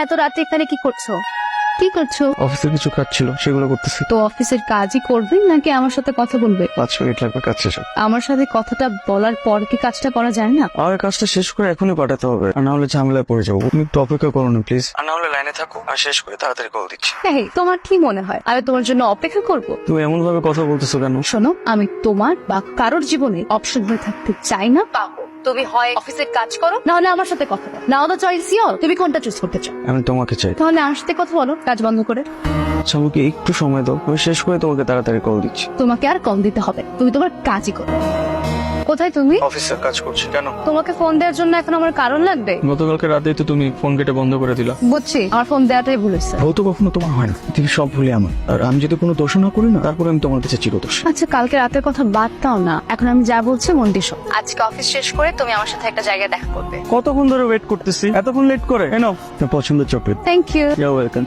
এত রাতে এখানে কি করছো? কি করছো? অফিসের কিছু কাজ ছিল, সেগুলো করতেছি। তো অফিসের কাজই করবে নাকি আমার সাথে কথা বলবে? 5 মিনিট লাগবে কাজ শেষ হবে। আমার সাথে কথাটা বলার পর কি কাজটা করা যায় না? আমার কাজটা শেষ করে এখনই পাঠাতে হবে, আর না হলে ঝামেলায় পড়ে যাবো। তুমি একটু অপেক্ষা করো না প্লিজ, আর না হলে লাইনে থাকো, আর শেষ করে তাড়াতাড়ি কল দিচ্ছি। এই, তোমার কি মনে হয় আমি তোমার জন্য অপেক্ষা করব? তুমি এমন ভাবে কথা বলতেছো কেন? শোনো, আমি তোমার বা কারোর জীবনে অপশন হয়ে থাকতে চাই না। পাবো তুমি হয় অফিসের কাজ করো, না হলে আমার সাথে কথা বলো। নাও, দ্য চয়েস ইয়োর। তুমি কোনটা চুজ করতে চাও? আমি তোমাকে চাই। তাহলে আমার সাথে কথা বলো, কাজ বন্ধ করে। আচ্ছা, আমাকে একটু সময় দাও, আমি শেষ করে তোমাকে তাড়াতাড়ি কল দিচ্ছি। তোমাকে আর কম দিতে হবে, তুমি তোমার কাজই করো। কোথায় তুমি? অফিসের কাজ করছি। কেন? তোমাকে ফোন দেওয়ার জন্য এখন আমার কারণ লাগবে? গতকালকে রাতেই তো তুমি ফোন কেটে বন্ধ করে দিলা। বুঝছি, আমার ফোন দেওয়াটাই ভুল হয়েছে। ভুল তো কখনো তোমার হয় না, পৃথিবীর সব ভুলে আমার। আর আমি যদি কোনো দোষ না করি না, তারপরে আমি তোমার কাছে চিরদোষ। আচ্ছা, কালকে রাতের কথা বাদ দাও না, এখন আমি যা বলছি মন দিয়ে শোনো। আজকে অফিস শেষ করে তুমি আমার সাথে একটা জায়গায় দেখা করবে। কতক্ষণ ধরে ওয়েট করতেছি, এতক্ষণ লেট করে এনো তোমার পছন্দের chocolate. Thank you. You welcome.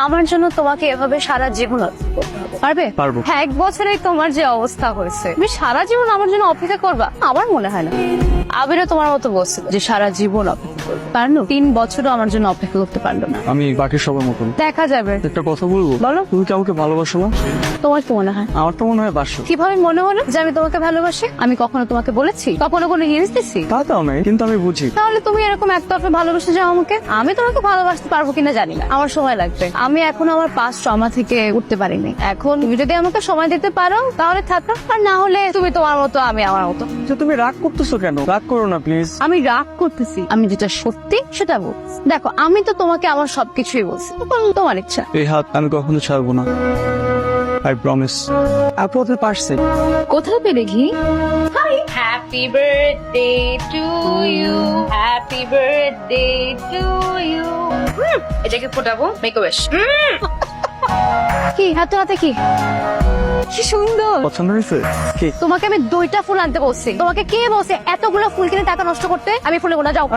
আমার জন্য তোমাকে এভাবে সারা জীবন অপেক্ষা করতে হবে। পারবে? পারবো। হ্যাঁ, 1 বছরেই তোমার যে অবস্থা হয়েছে, তুমি সারা জীবন আমার জন্য অপেক্ষা করবা? আমার মনে হয় না। আবিরও তোমার মতো বলছিল যে সারা জীবন অপেক্ষা করবে, পারলো? 3 বছরও আমার জন্য অপেক্ষা করতে পারলো না। আমি বাকি সবার মতন। দেখা যাবে। একটা কথা বলবো? বলো। তুমি কি আমাকে ভালোবাসো না? তোমার কি মনে হয়? আমার তো মনে হয় বাসো। কিভাবে মনে হলো যে আমি তোমাকে ভালোবাসি? আমি কখনো তোমাকে বলেছি? কখনো কোনো হিন্টস দিছি? তা তাও নাই, কিন্তু আমি বুঝি। তাহলে তুমি এরকম একতরফে ভালোবেসে যাও আমাকে। আমি তোমাকে ভালোবাসতে পারবো কিনা জানি না, আমার সময় লাগবে। আমি এখনো আমার পাস্ট ট্রমা থেকে উঠতে পারিনি। এখন তুমি যদি আমাকে সময় দিতে পারো তাহলে থাকো, আর না হলে তুমি তোমার মতো, আমি আমার মতো। তো তুমি রাগ করতেছো কেন? রাগ করো না প্লিজ। আমি রাগ করতেছি? আমি যেটা সত্যি সেটা বল। দেখো, আমি তো তোমাকে আমার সবকিছুই বলছি, তখন তোমার ইচ্ছা। এই হাত আমি কখনো ছাড়বো না, আই প্রমিস। আপু ওদের পারছে। কোথায় পেলে ঘি? Happy birthday to you, happy birthday to you. এটাকে ফোটাবো, মেকো বেশ। কি এত রাতে কি? কি সুন্দর। পছন্দ হয়েছে কি? তোমাকে আমি 2টা ফুল আনতে বলছি। তোমাকে কে বলছে এতগুলো ফুল কিনে টাকা নষ্ট করতে? আমি ফুলে গোলা যাও।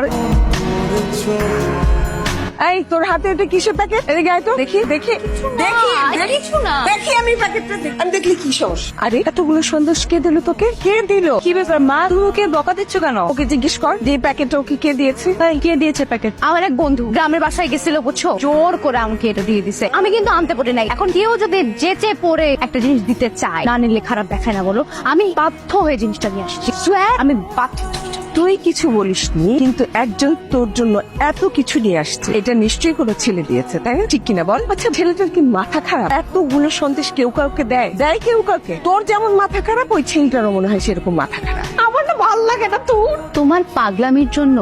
এই তোর হাতে এটা কিসের প্যাকেট? এদিকে আয় তো দেখি দেখি দেখি কিছু না। দেখি আমি প্যাকেটটা দেখি। আমি দেখলি কি সমস্যা? আরে এতগুলো সন্দেশ কে দিল তোকে? কে দিল? কি ব্যাপার মা, তুমি ওকে বকা দিচ্ছ কেন? ওকে জিজ্ঞেস কর যে প্যাকেটটা ওকে কে দিয়েছে। এই কে দিয়েছে প্যাকেট? আমার এক বন্ধু গ্রামের বাসায় গেছিল, বুঝছো, জোর করে আমাকে এটা দিয়ে দিছে। আমি কিন্তু আনতে পারি নাই। এখন কেউ যদি যেচে পড়ে একটা জিনিস দিতে চায়, না নিলে খারাপ দেখায় না বলো? আমি বাধ্য হয়ে জিনিসটা নিয়ে আসছি। Swear, আমি বাধ্য। তুই কিছু বলিসনি, কিন্তু একজন তোর জন্য এত কিছু নিয়ে আসছে, এটা নিশ্চয়ই কোনো ছেলে দিয়েছে, তাই না? ঠিক কিনা বল? আচ্ছা, ছেলেটার কি মাথা খারাপ? এতগুলো সন্দেশ কেউ কাউকে দেয়? দেয় কেউ কাউকে? তোর যেমন মাথা খারাপ, ওই ছেলেটারও মনে হয় সেরকম মাথা খারাপ। আমার না ভাল লাগে না তোর। তোমার পাগলামির জন্য